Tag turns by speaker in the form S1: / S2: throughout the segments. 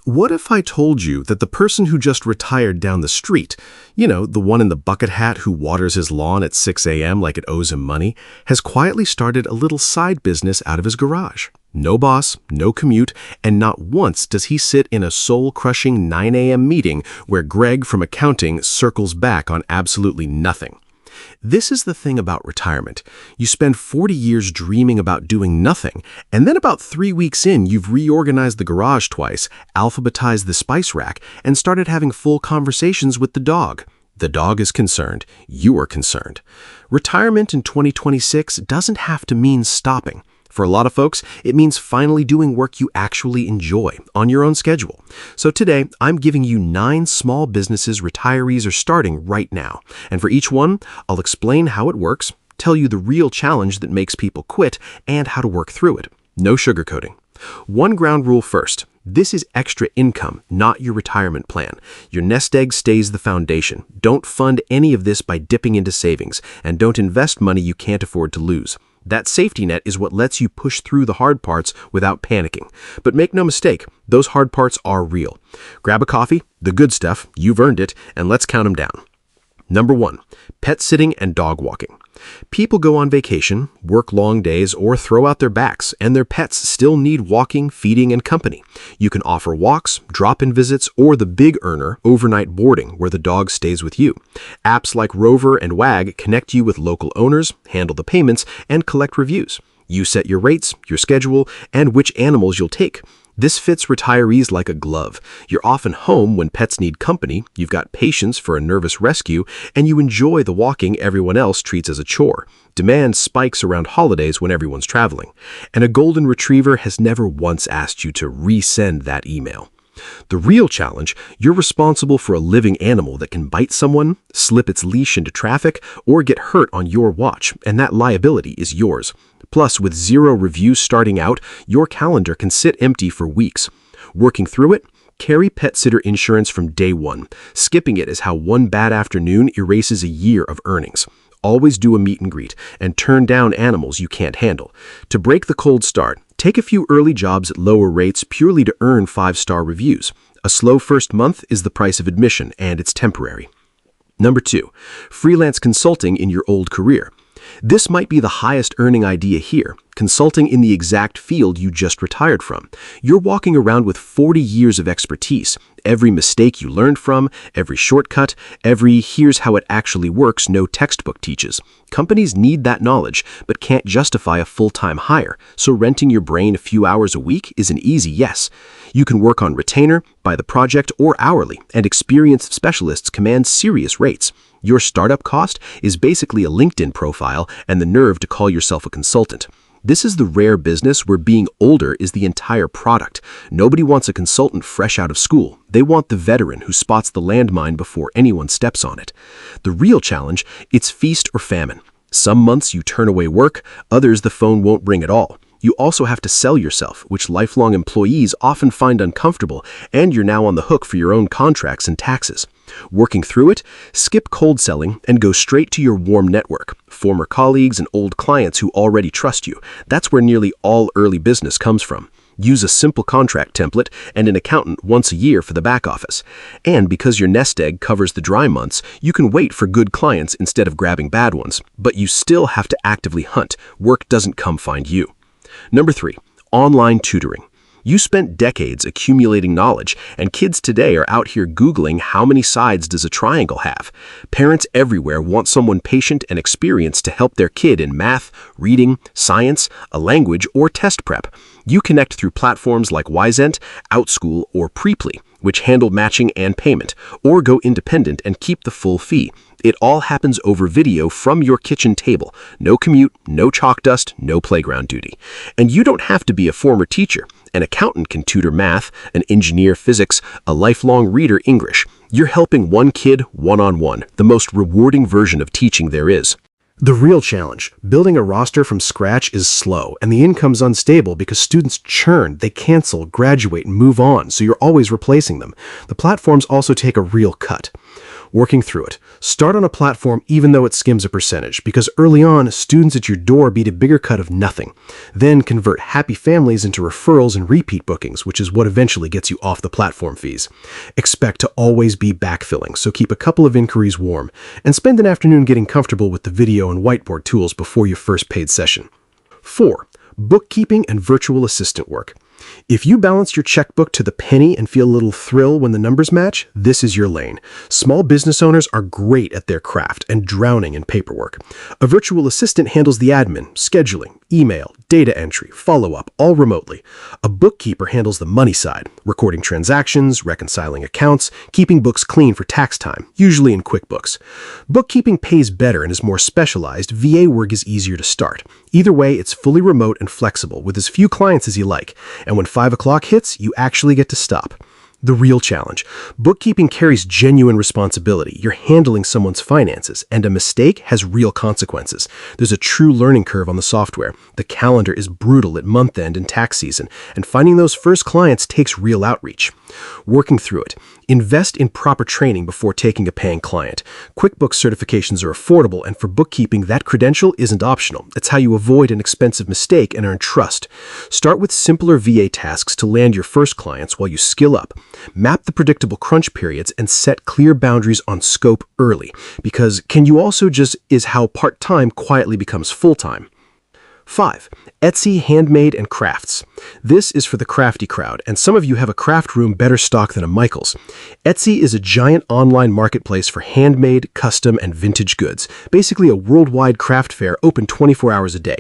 S1: What if I told you that the person who just retired down the street, the one in the bucket hat who waters his lawn at 6 a.m. like it owes him money, has quietly started a little side business out of his garage? No boss, no commute, and not once does he sit in a soul-crushing 9 a.m. meeting where Greg from accounting circles back on absolutely nothing. This is the thing about retirement. You spend 40 years dreaming about doing nothing, and then about 3 weeks in, you've reorganized the garage twice, alphabetized the spice rack, and started having full conversations with the dog. The dog is concerned. You are concerned. Retirement in 2026 doesn't have to mean stopping. For a lot of folks, it means finally doing work you actually enjoy on your own schedule. So today, I'm giving you 9 small businesses retirees are starting right now. And for each one, I'll explain how it works, tell you the real challenge that makes people quit, and how to work through it. No sugarcoating. One ground rule first. This is extra income, not your retirement plan. Your nest egg stays the foundation. Don't fund any of this by dipping into savings, and don't invest money you can't afford to lose. That safety net is what lets you push through the hard parts without panicking. But make no mistake, those hard parts are real. Grab a coffee, the good stuff, you've earned it, and let's count them down. Number 1, pet sitting and dog walking. People go on vacation, work long days, or throw out their backs, and their pets still need walking, feeding, and company. You can offer walks, drop-in visits, or the big earner, overnight boarding, where the dog stays with you. Apps like Rover and Wag connect you with local owners, handle the payments, and collect reviews. You set your rates, your schedule, and which animals you'll take. This fits retirees like a glove. You're often home when pets need company, you've got patience for a nervous rescue, and you enjoy the walking everyone else treats as a chore. Demand spikes around holidays when everyone's traveling. And a golden retriever has never once asked you to resend that email. The real challenge, you're responsible for a living animal that can bite someone, slip its leash into traffic, or get hurt on your watch, and that liability is yours. Plus, with 0 reviews starting out, your calendar can sit empty for weeks. Working through it? Carry pet sitter insurance from day one. Skipping it is how one bad afternoon erases a year of earnings. Always do a meet and greet, and turn down animals you can't handle. To break the cold start, take a few early jobs at lower rates purely to earn 5-star reviews. A slow first month is the price of admission, and it's temporary. Number 2, freelance consulting in your old career. This might be the highest earning idea here, consulting in the exact field you just retired from. You're walking around with 40 years of expertise. Every mistake you learned from, every shortcut, every here's how it actually works no textbook teaches. Companies need that knowledge, but can't justify a full-time hire, so renting your brain a few hours a week is an easy yes. You can work on retainer, by the project, or hourly, and experienced specialists command serious rates. Your startup cost is basically a LinkedIn profile and the nerve to call yourself a consultant. This is the rare business where being older is the entire product. Nobody wants a consultant fresh out of school. They want the veteran who spots the landmine before anyone steps on it. The real challenge, it's feast or famine. Some months you turn away work, others the phone won't ring at all. You also have to sell yourself, which lifelong employees often find uncomfortable, and you're now on the hook for your own contracts and taxes. Working through it, skip cold selling and go straight to your warm network, former colleagues and old clients who already trust you. That's where nearly all early business comes from. Use a simple contract template and an accountant once a year for the back office. And because your nest egg covers the dry months, you can wait for good clients instead of grabbing bad ones. But you still have to actively hunt. Work doesn't come find you. Number 3, online tutoring. You spent decades accumulating knowledge, and kids today are out here Googling how many sides does a triangle have. Parents everywhere want someone patient and experienced to help their kid in math, reading, science, a language, or test prep. You connect through platforms like Wyzent, OutSchool, or Preply, which handle matching and payment, or go independent and keep the full fee. It all happens over video from your kitchen table. No commute, no chalk dust, no playground duty. And you don't have to be a former teacher. An accountant can tutor math, an engineer physics, a lifelong reader English. You're helping one kid one-on-one, the most rewarding version of teaching there is. The real challenge, building a roster from scratch is slow, and the income's unstable because students churn, they cancel, graduate, and move on, so you're always replacing them. The platforms also take a real cut. Working through it. Start on a platform even though it skims a percentage, because early on, students at your door beat a bigger cut of nothing. Then convert happy families into referrals and repeat bookings, which is what eventually gets you off the platform fees. Expect to always be backfilling, so keep a couple of inquiries warm, and spend an afternoon getting comfortable with the video and whiteboard tools before your first paid session. 4. Bookkeeping and virtual assistant work. If you balance your checkbook to the penny and feel a little thrill when the numbers match, this is your lane. Small business owners are great at their craft and drowning in paperwork. A virtual assistant handles the admin, scheduling, email, data entry, follow-up, all remotely. A bookkeeper handles the money side, recording transactions, reconciling accounts, keeping books clean for tax time, usually in QuickBooks. Bookkeeping pays better and is more specialized. VA work is easier to start. Either way, it's fully remote and flexible with as few clients as you like. And when 5 o'clock hits, you actually get to stop. The real challenge. Bookkeeping carries genuine responsibility. You're handling someone's finances, and a mistake has real consequences. There's a true learning curve on the software. The calendar is brutal at month end and tax season, and finding those first clients takes real outreach. Working through it. Invest in proper training before taking a paying client. QuickBooks certifications are affordable, and for bookkeeping, that credential isn't optional. It's how you avoid an expensive mistake and earn trust. Start with simpler VA tasks to land your first clients while you skill up. Map the predictable crunch periods and set clear boundaries on scope early, because can you also just is how part-time quietly becomes full-time. 5. Etsy, Handmade, and Crafts. This is for the crafty crowd, and some of you have a craft room better stocked than a Michael's. Etsy is a giant online marketplace for handmade, custom, and vintage goods, basically a worldwide craft fair open 24 hours a day.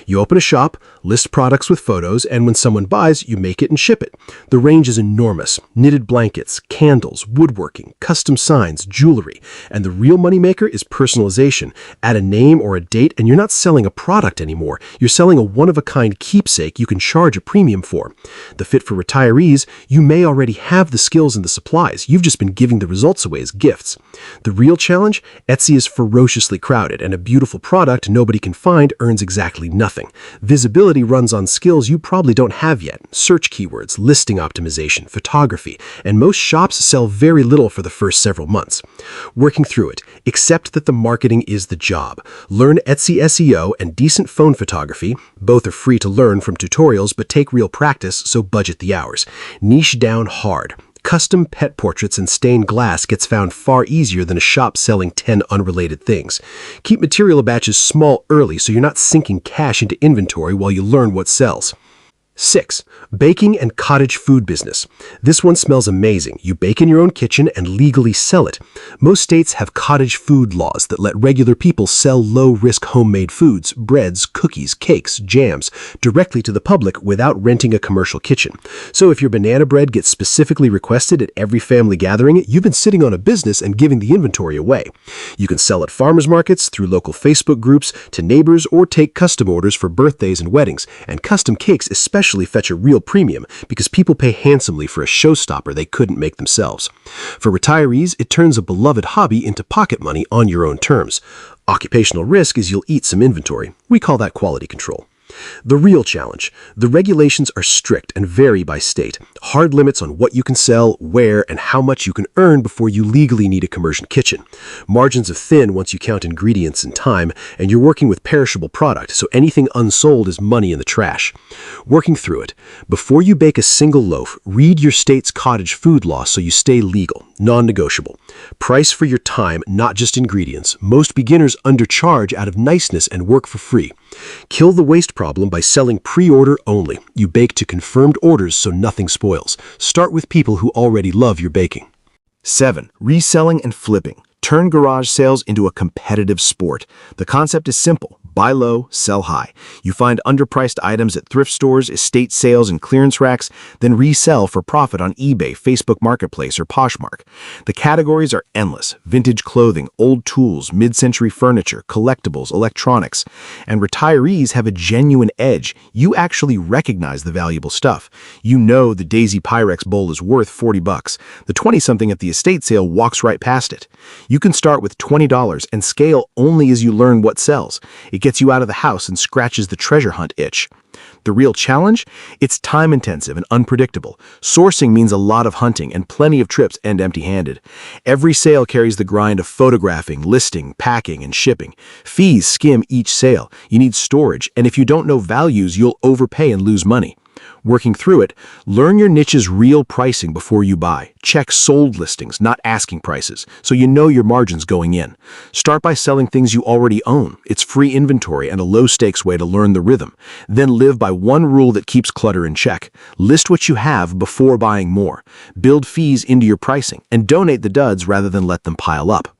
S1: You open a shop, list products with photos, and when someone buys, you make it and ship it. The range is enormous. Knitted blankets, candles, woodworking, custom signs, jewelry, and the real moneymaker is personalization. Add a name or a date, and you're not selling a product anymore. You're selling a one-of-a-kind keepsake you can charge a premium for. The fit for retirees, you may already have the skills and the supplies. You've just been giving the results away as gifts. The real challenge? Etsy is ferociously crowded, and a beautiful product nobody can find earns exactly nothing. Visibility runs on skills you probably don't have yet. Search keywords, listing optimization, photography, and most shops sell very little for the first several months. Working through it, accept that the marketing is the job. Learn Etsy SEO and decent phone photography. Both are free to learn from tutorials, but take real practice, so budget the hours. Niche down hard. Custom pet portraits and stained glass gets found far easier than a shop selling 10 unrelated things. Keep material batches small early so you're not sinking cash into inventory while you learn what sells. 6. Baking and cottage food business. This one smells amazing. You bake in your own kitchen and legally sell it. Most states have cottage food laws that let regular people sell low-risk homemade foods, breads, cookies, cakes, jams, directly to the public without renting a commercial kitchen. So if your banana bread gets specifically requested at every family gathering, you've been sitting on a business and giving the inventory away. You can sell at farmers markets, through local Facebook groups, to neighbors, or take custom orders for birthdays and weddings, and custom cakes especially fetch a real premium because people pay handsomely for a showstopper they couldn't make themselves. For retirees, it turns a beloved hobby into pocket money on your own terms. Occupational risk is you'll eat some inventory. We call that quality control. The real challenge. The regulations are strict and vary by state. Hard limits on what you can sell, where, and how much you can earn before you legally need a commercial kitchen. Margins are thin once you count ingredients and time, and you're working with perishable product, so anything unsold is money in the trash. Working through it. Before you bake a single loaf, read your state's cottage food law so you stay legal, non-negotiable. Price for your time, not just ingredients. Most beginners undercharge out of niceness and work for free. Kill the waste problem by selling pre-order only. You bake to confirmed orders so nothing spoils. Start with people who already love your baking.
S2: 7. Reselling and flipping. Turn garage sales into a competitive sport. The concept is simple. Buy low, sell high. You find underpriced items at thrift stores, estate sales, and clearance racks, then resell for profit on eBay, Facebook Marketplace, or Poshmark. The categories are endless: vintage clothing, old tools, mid-century furniture, collectibles, electronics. And retirees have a genuine edge. You actually recognize the valuable stuff. You know the Daisy Pyrex bowl is worth $40. The 20-something at the estate sale walks right past it. You can start with $20 and scale only as you learn what sells. It gets you out of the house and scratches the treasure hunt itch. The real challenge? It's time-intensive and unpredictable. Sourcing means a lot of hunting and plenty of trips end empty-handed. Every sale carries the grind of photographing, listing, packing, and shipping. Fees skim each sale. You need storage, and if you don't know values, you'll overpay and lose money. Working through it, learn your niche's real pricing before you buy. Check sold listings, not asking prices, so you know your margins going in. Start by selling things you already own. It's free inventory and a low-stakes way to learn the rhythm. Then live by one rule that keeps clutter in check. List what you have before buying more. Build fees into your pricing, and donate the duds rather than let them pile up.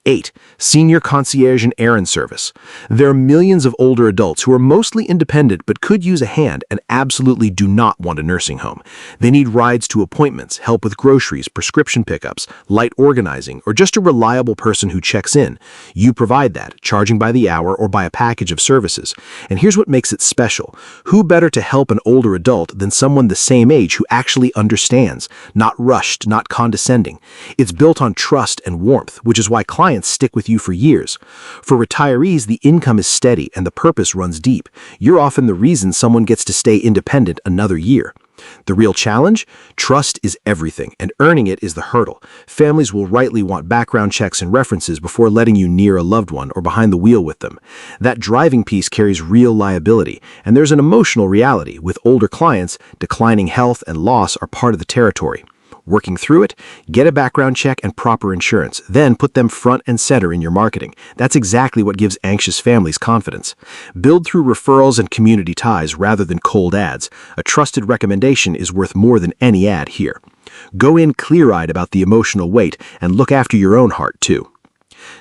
S2: 8. Senior Concierge and Errand service. There are millions of older adults who are mostly independent but could use a hand and absolutely do not want a nursing home. They need rides to appointments, help with groceries, prescription pickups, light organizing, or just a reliable person who checks in. You provide that, charging by the hour or by a package of services. And here's what makes it special. Who better to help an older adult than someone the same age who actually understands? Not rushed, not condescending. It's built on trust and warmth, which is why clients stick with you for years. For retirees, the income is steady and the purpose runs deep. You're often the reason someone gets to stay independent another year. The real challenge? Trust is everything, and earning it is the hurdle. Families will rightly want background checks and references before letting you near a loved one or behind the wheel with them. That driving piece carries real liability, and there's an emotional reality. With older clients, declining health and loss are part of the territory. Working through it, get a background check and proper insurance, then put them front and center in your marketing. That's exactly what gives anxious families confidence. Build through referrals and community ties rather than cold ads. A trusted recommendation is worth more than any ad here. Go in clear-eyed about the emotional weight and look after your own heart too.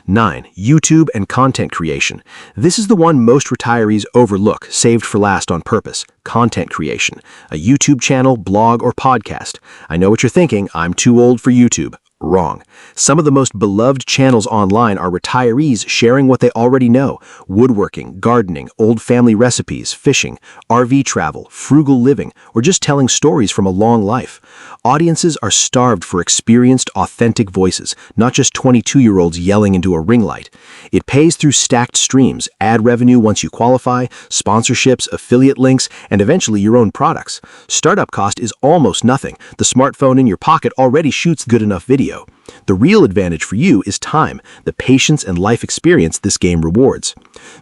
S2: 9. YouTube and content creation. This is the one most retirees overlook, saved for last on purpose. Content creation. A YouTube channel, blog, or podcast. I know what you're thinking, I'm too old for YouTube. Wrong. Some of the most beloved channels online are retirees sharing what they already know: woodworking, gardening, old family recipes, fishing, RV travel, frugal living, or just telling stories from a long life. Audiences are starved for experienced, authentic voices, not just 22-year-olds yelling into a ring light. It pays through stacked streams, ad revenue once you qualify, sponsorships, affiliate links, and eventually your own products. Startup cost is almost nothing. The smartphone in your pocket already shoots good enough video. The real advantage for you is time, the patience and life experience this game rewards.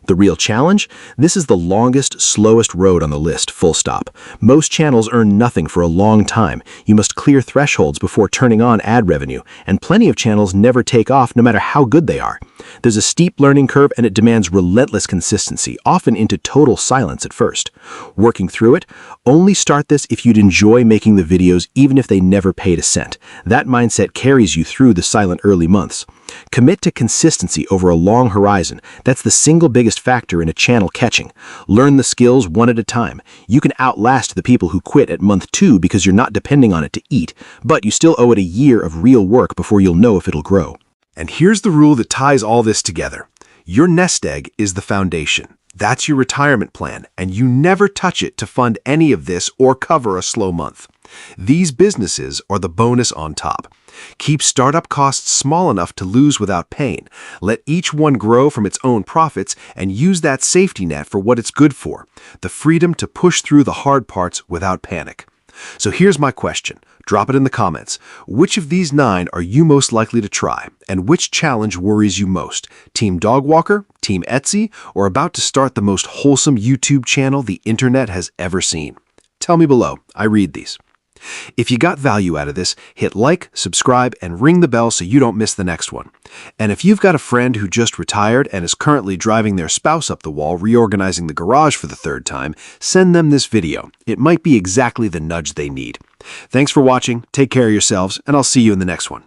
S2: The real challenge? This is the longest, slowest road on the list, full stop. Most channels earn nothing for a long time. You must clear thresholds before turning on ad revenue, and plenty of channels never take off no matter how good they are. There's a steep learning curve and it demands relentless consistency, often into total silence at first. Working through it? Only start this if you'd enjoy making the videos even if they never paid a cent. That mindset carries you through the silent early months. Commit to consistency over a long horizon. That's the single biggest factor in a channel catching. Learn the skills one at a time. You can outlast the people who quit at month 2 because you're not depending on it to eat, but you still owe it a year of real work before you'll know if it'll grow.
S1: And here's the rule that ties all this together. Your nest egg is the foundation. That's your retirement plan, and you never touch it to fund any of this or cover a slow month. These businesses are the bonus on top. Keep startup costs small enough to lose without pain. Let each one grow from its own profits and use that safety net for what it's good for, the freedom to push through the hard parts without panic. So here's my question. Drop it in the comments. Which of these 9 are you most likely to try? And which challenge worries you most? Team Dog Walker, Team Etsy, or about to start the most wholesome YouTube channel the internet has ever seen? Tell me below. I read these. If you got value out of this, hit like, subscribe, and ring the bell so you don't miss the next one. And if you've got a friend who just retired and is currently driving their spouse up the wall reorganizing the garage for the 3rd time, send them this video. It might be exactly the nudge they need. Thanks for watching, take care of yourselves, and I'll see you in the next one.